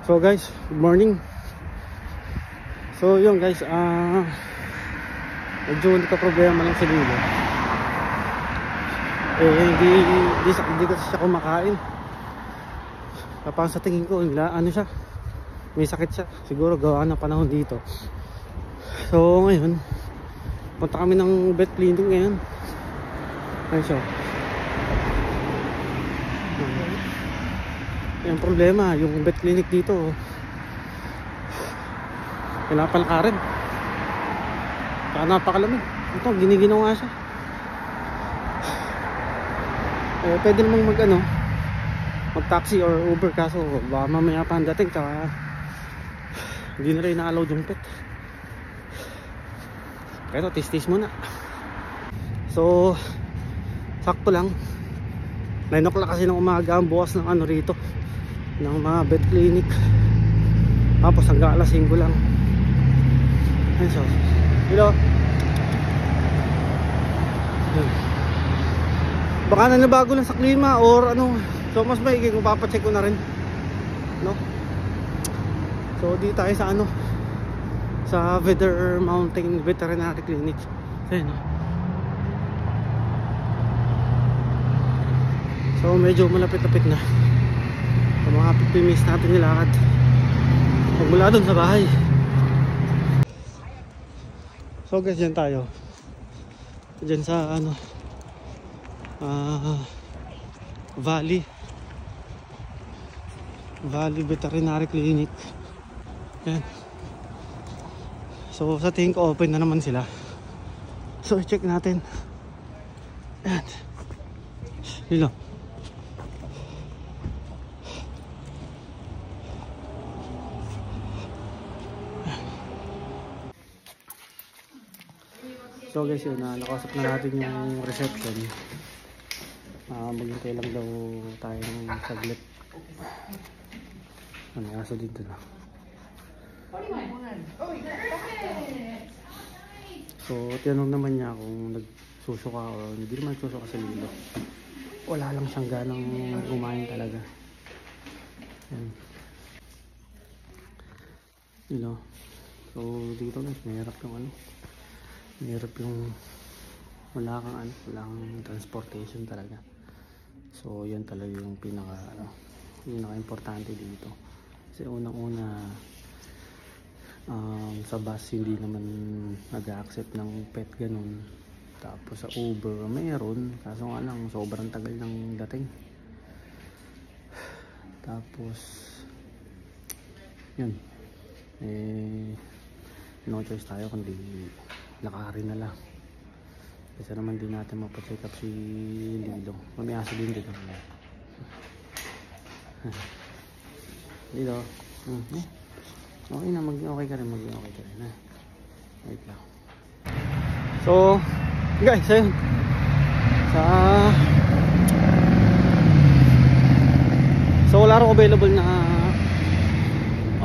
So guys, good morning. So yun guys, medyo hindi ka problema lang sa Lilo. Hindi kasi siya kumakain. Kapag sa tingin ko, ano siya, may sakit siya. Siguro gawa ng panahon dito. So ngayon, punta kami ng vet clinic ngayon. Ayun siya. Yung problema, yung vet clinic dito pinapalakarin. Kaya napakalamig. Ito, giniginaw nga siya. Pwede namang mag taxi or Uber, kaso baka mamaya pa ang dating, kaya hindi na rin na-allowed yung pet. Pero tis-tis muna. So sakto lang 9 o'clock kasi ng umaga ang bukas ng rito, ng mga vet clinic. Tapos hanggang alas 5 lang. Ayun, so hello. Baka na nabago lang sa klima or ano. So mas maigi kung papacheck ko na rin, no? So di tayo sa sa Vedder Mountain Veterinary Clinic. Ayun, no? So medyo malapit-lapit na. So mga 50 minutes natin nilakad pagmula doon sa bahay. So guys, dyan tayo. Dyan sa Valley Veterinary Clinic. Yan. So sa tingin ko open na naman sila. So check natin. Yan. Dito. So guys, yun, nakausap na natin yung reception. Maghintay lang daw tayo ng saglit. May aso dito na. So tinanong naman niya kung nagsusuka o hindi naman nagsusuka sa Lilo. Wala lang siyang ganang kumain talaga. Yan. You know. So dito guys, mahirap yung mahirap yung wala kang transportation talaga. So yan talaga yung pinaka-importante dito. Kasi unang-una, sa bus hindi naman nag-accept ng pet ganun. Tapos sa Uber mayroon, kaso nga lang sobrang tagal ng dating. Tapos yun, no choice tayo kundi lakarin na lang. Kasi naman din natin mapacheck up si Lilo. Mamiaso din dito. Lilo. Okay na, okay ka rin. Wait lang. So guys, ayun. So wala rin available na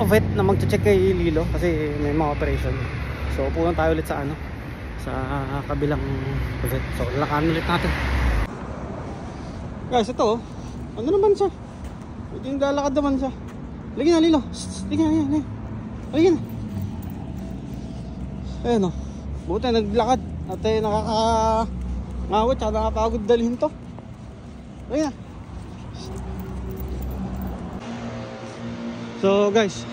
vet na mag-check kay Lilo kasi may mga operation. So pupunta tayo ulit sa sa kabilang vet. So lakan ulit natin. Guys, ito ano naman siya? Hindi lalakad naman siya. Lagi na Lilo. Lagi na. Lagi na. Ayun o. Buti naglakad. At nakakangawit at nakapagod dalhin to. Lagi na. So guys,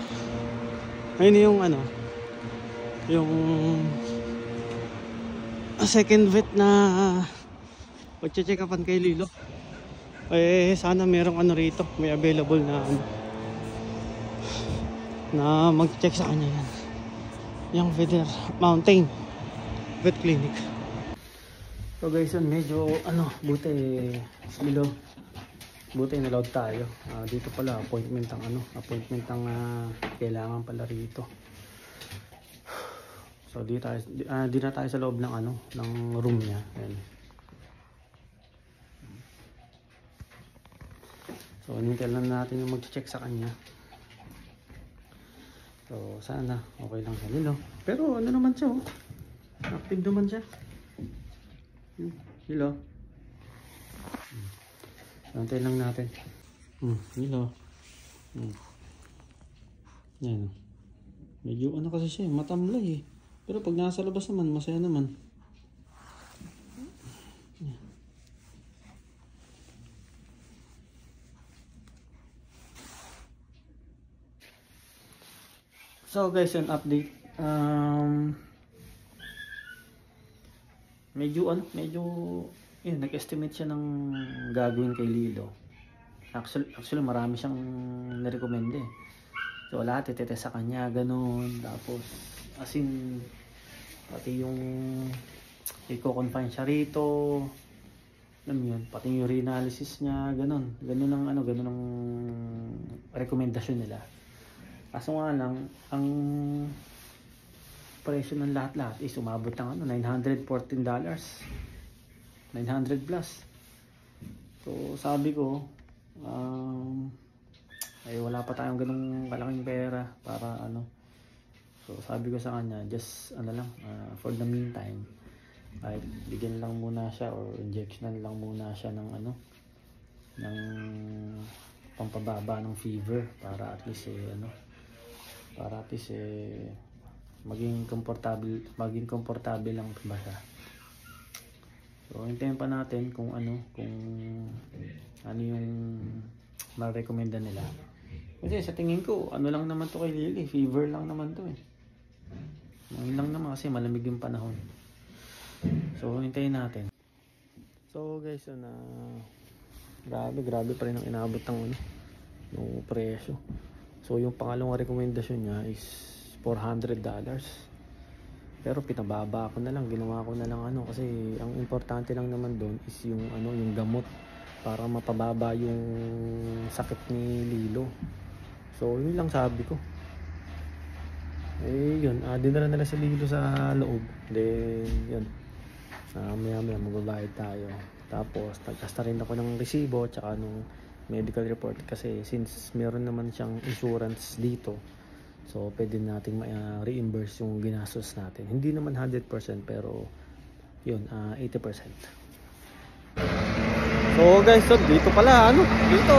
ayun yung yung second vet na pag-check-upan kay Lilo. Sana merong rito, may available na mag-check sa kanya yan. Yung Vedder Mountain Vet Clinic. So guys, yun, medyo buti Lilo. Buti na-load tayo. Dito pala appointment ang kailangan pala rito. So di na tayo sa loob ng ng room niya. Ayan. So hinintay lang natin yung mag-check sa kanya. So sana okay lang siya Lilo. Pero naman siya active naman siya. Lilo. Antay lang natin. Lilo. Yan. Medyo ano kasi siya, matamlay eh. Pero pag nasa labas naman, masaya naman. So guys, yun update. Medyo yun, nag-estimate siya ng gagawin kay Lilo. Actually marami siyang nirecommend eh. So lahat itetest sa kanya, ganun. Tapos as in pati yung i-confine siya rito. Alam yun, pati yung urinalysis niya, ganun. Ganun ang rekomendasyon nila. Kaso nga lang, ang presyo ng lahat-lahat is umabot ng $914. 900 plus. So sabi ko, ay wala pa tayong ganung kalaking pera para ano. So sabi ko sa kanya, just for the meantime, ay bigyan lang muna siya or injectionan lang muna siya ng ng pampababa ng fever para at least maging komportable lang ba siya. So hintayin pa natin kung ano yung ma-recommenda nila. Kasi sa tingin ko, lang naman to kay Lily, fever lang naman to eh. Ngayon lang naman kasi malamig yung panahon. So hintayin natin. So guys, grabe pa rin ang inabot ng presyo. So yung pangalawang rekomendasyon niya is $400. Pero pinababa ko na lang, ginawa ko na lang kasi ang importante lang naman doon is yung yung gamot para mapababa yung sakit ni Lilo. So yun lang sabi ko. Yun, dinala nila si Lilo sa loob. Then yun, maya magbabayad tayo. Tapos nagkasta rin ako ng resibo tsaka nung medical report kasi since meron naman siyang insurance dito, so pwede nating reimburse yung ginastos natin. Hindi naman 100% pero yun, 80%. So guys, dito pala dito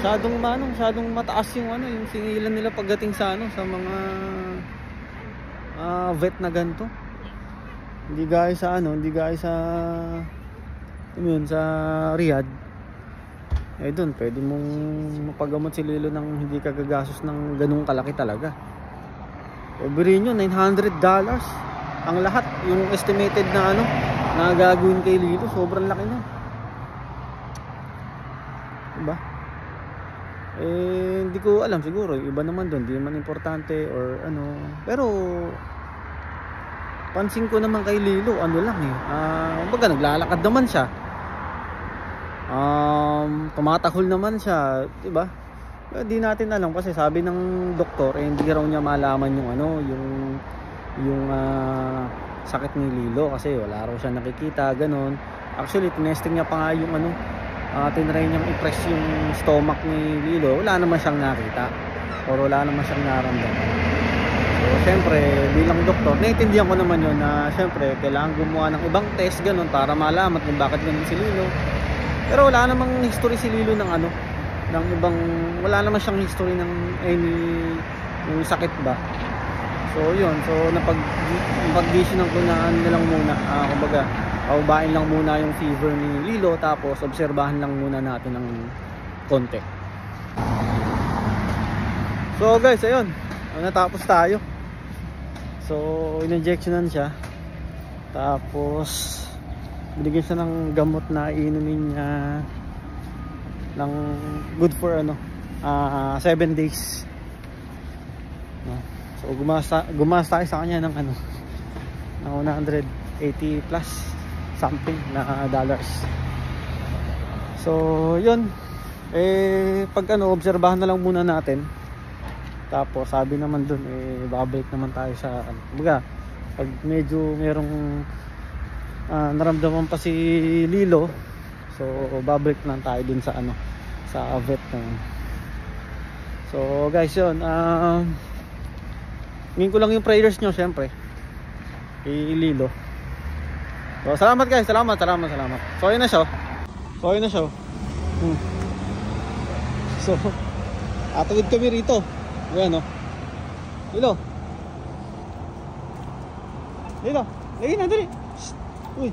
masyadong mataas yung yung singilan nila pagdating sa sa mga vet na ganito. Hindi gaya sa sa Riyadh. Doon pwede mong mapagamot si Lilo ng hindi ka gagastos ng ganung kalaki talaga. Obiri nyo, $900 ang lahat. Yung estimated na na gagawin kay Lilo, sobrang laki na. Diba? Hindi ko alam, siguro iba naman doon, di naman importante or pero pansin ko naman kay Lilo, baga naglalakad naman siya. Tumatahol naman siya, diba? Di natin alam kasi sabi ng doktor hindi raw niya malaman yung sakit ni Lilo kasi wala raw siya nakikita, ganun. Actually tinesting niya pa nga yung tinry niyang i-press yung stomach ni Lilo, wala naman siyang nakita or wala naman siyang naramdaman. So syempre bilang doktor naiintindihan ko naman yun na syempre kailangan gumawa ng ibang test, ganun, para malaman kung bakit ganun si Lilo. Pero wala namang history si Lilo ng wala naman siyang history ng yung sakit ba. So yun, so napag-visionan ko na lang muna, kumbaga paubain lang muna yung fever ni Lilo, tapos obserbahan lang muna natin ng konti. So guys, ayun, natapos tayo. So in-injectionan siya, tapos binigyan siya ng gamot na iinumin niya ng good for 7 days. So gumasta tayo sa kanya ng 180 plus something na dollars. So yun, pag obserbahan na lang muna natin. Tapos sabi naman dun babalik naman tayo sa baga pag medyo merong naramdaman pa si Lilo, so babalik lang tayo dun sa sa vet na yun. So guys, yun, hingin ko lang yung prayers nyo syempre kay Lilo. So salamat guys, salamat. So yun na siya. So Atawid kami rito. Ayan, oh. Lilo. Lilo. Lagi na, dali. Shh. Uy.